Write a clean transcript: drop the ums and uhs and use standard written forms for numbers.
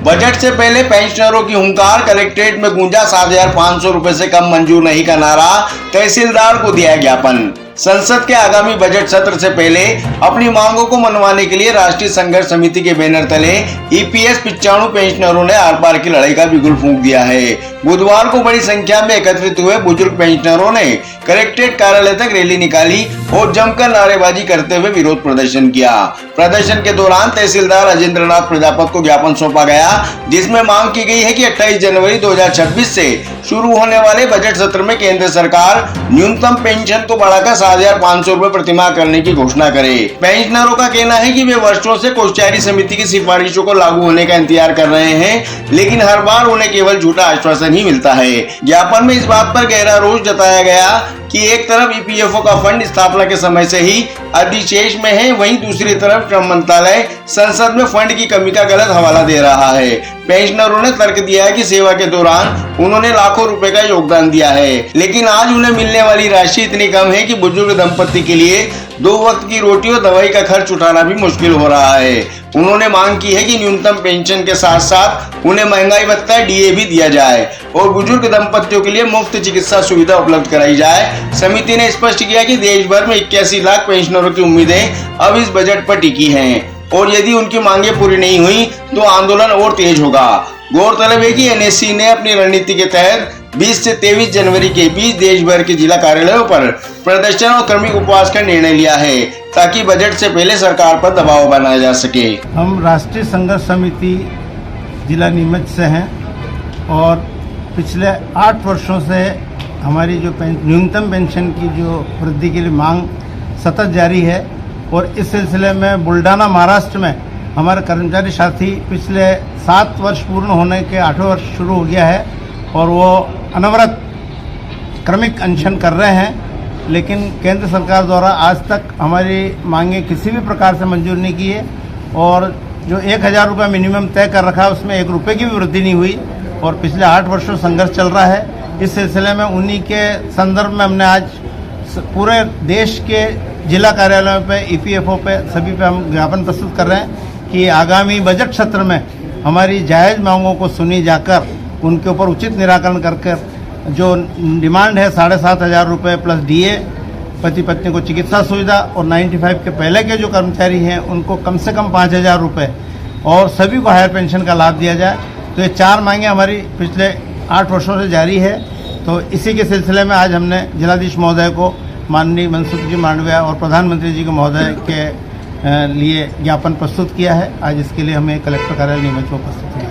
Budget से पहले पेंशनरों की हुंकार, कलेक्ट्रेट में गूंजा 7,500 रुपए से कम मंजूर नहीं का नारा, तहसीलदार को दिया ज्ञापन। संसद के आगामी बजट सत्र से पहले अपनी मांगों को मनवाने के लिए राष्ट्रीय संघर्ष समिति के बैनर तले ईपीएस 95 पेंशनरों ने आर पार की लड़ाई का बिगुल फूंक दिया है। बुधवार को बड़ी संख्या में एकत्रित हुए बुजुर्ग पेंशनरों ने कलेक्ट्रेट कार्यालय तक रैली निकाली और जमकर नारेबाजी करते हुए विरोध प्रदर्शन किया। प्रदर्शन के दौरान तहसीलदार राजेंद्र नाथ प्रजापत को ज्ञापन सौंपा गया, जिसमें मांग की गई है कि 28 जनवरी 2026 से शुरू होने वाले बजट सत्र में केंद्र सरकार न्यूनतम पेंशन को बढ़ाकर 7,500 रुपए प्रतिमाह करने की घोषणा करे। पेंशनरों का कहना है कि वे वर्षों से कोषागार समिति की सिफारिशों को लागू होने का इंतजार कर रहे हैं, लेकिन हर बार उन्हें केवल झूठा आश्वासन ही मिलता है। ज्ञापन में इस बात पर गहरा रोष जताया गया कि एक तरफ ईपीएफओ का फंड स्थापना के समय से ही अधिशेष में है, वहीं दूसरी तरफ श्रम मंत्रालय संसद में फंड की कमी का गलत हवाला दे रहा है। पेंशनरों ने तर्क दिया है कि सेवा के दौरान उन्होंने लाखों रुपए का योगदान दिया है, लेकिन आज उन्हें मिलने वाली राशि इतनी कम है कि बुजुर्ग दंपत्ति के लिए 2 वक्त की रोटी और दवाई का खर्च उठाना भी मुश्किल हो रहा है। उन्होंने मांग की है कि न्यूनतम पेंशन के साथ साथ उन्हें महंगाई भत्ता डीए भी दिया जाए और बुजुर्ग दंपतियों के लिए मुफ्त चिकित्सा सुविधा उपलब्ध कराई जाए। समिति ने स्पष्ट किया कि देश भर में 81 लाख पेंशनरों की उम्मीदें अब इस बजट पर टिकी हैं और यदि उनकी मांगे पूरी नहीं हुई तो आंदोलन और तेज होगा। गौरतलब है कि एनएससी ने अपनी रणनीति के तहत 20 से 23 जनवरी के बीच देश भर के जिला कार्यालयों पर प्रदर्शन और क्रमिक उपवास का निर्णय लिया है, ताकि बजट से पहले सरकार पर दबाव बनाया जा सके। हम राष्ट्रीय संघर्ष समिति जिला नीमच से हैं और पिछले 8 वर्षों से हमारी जो न्यूनतम पेंशन की जो वृद्धि के लिए मांग सतत जारी है और इस सिलसिले में बुल्डाना महाराष्ट्र में हमारे कर्मचारी साथी पिछले 7 वर्ष पूर्ण होने के 8वें वर्ष शुरू हो गया है और वो अनवरत क्रमिक अनशन कर रहे हैं, लेकिन केंद्र सरकार द्वारा आज तक हमारी मांगे किसी भी प्रकार से मंजूर नहीं की है और जो 1,000 रुपये मिनिमम तय कर रखा है उसमें 1 रुपये की भी वृद्धि नहीं हुई और पिछले 8 वर्षों संघर्ष चल रहा है। इस सिलसिले में उन्हीं के संदर्भ में हमने आज पूरे देश के जिला कार्यालयों पे, ईपीएफओ पे, सभी पे हम ज्ञापन प्रस्तुत कर रहे हैं कि आगामी बजट सत्र में हमारी जायज़ मांगों को सुनी जाकर उनके ऊपर उचित निराकरण कर जो डिमांड है 7,500 रुपये प्लस डीए, पति पत्नी को चिकित्सा सुविधा और 95 के पहले के जो कर्मचारी हैं उनको कम से कम 5,000 रुपये और सभी को हायर पेंशन का लाभ दिया जाए। तो ये 4 मांगें हमारी पिछले 8 वर्षों से जारी है। तो इसी के सिलसिले में आज हमने जिलाधीश महोदय को, माननीय मनसुख जी मांडविया और प्रधानमंत्री जी के महोदय के लिए ज्ञापन प्रस्तुत किया है। आज इसके लिए हमें कलेक्टर कार्यालय नीमच में उपस्थित है।